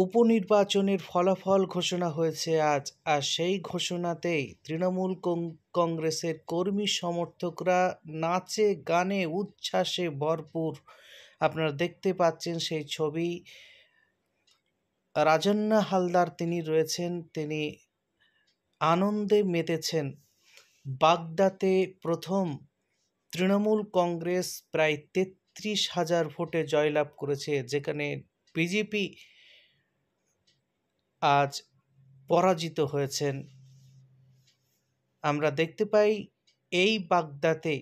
উপনির্বাচনের ফলাফল ঘোষণা হয়েছে আজ, আর সেই ঘোষণাতেই তৃণমূল কংগ্রেসের কর্মী সমর্থকরা নাচে গানে উচ্ছ্বাসে ভরপুর। আপনারা দেখতে পাচ্ছেন সেই ছবি। রাজন্না হালদার তিনি রয়েছেন, তিনি আনন্দে মেতেছেন। বাগদাতে প্রথম তৃণমূল কংগ্রেস প্রায় ৩৩,০০০ ভোটে জয়লাভ করেছে, যেখানে বিজেপি আজ পরাজিত হয়েছেন। আমরা দেখতে পাই এই বাগদাতে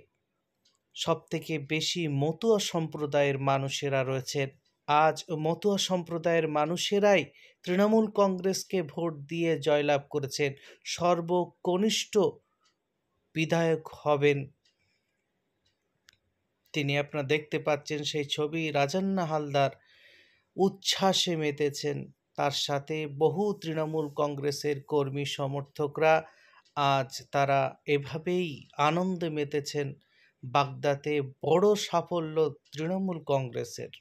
সবথেকে বেশি মতুয়া সম্প্রদায়ের মানুষেরা রয়েছেন। আজ মতুয়া সম্প্রদায়ের মানুষেরাই তৃণমূল কংগ্রেসকে ভোট দিয়ে জয়লাভ করেছেন। সর্বকনিষ্ঠ বিধায়ক হবেন তিনি। আপনারা দেখতে পাচ্ছেন সেই ছবি। রাজন্না হালদার উচ্ছ্বাসে মেতেছেন, তার সাথে বহু তৃণমূল কংগ্রেসের কর্মী সমর্থকরা আজ তারা এভাবেই আনন্দে মেতেছেন। বাগদাতে বড় সাফল্য তৃণমূল কংগ্রেসের।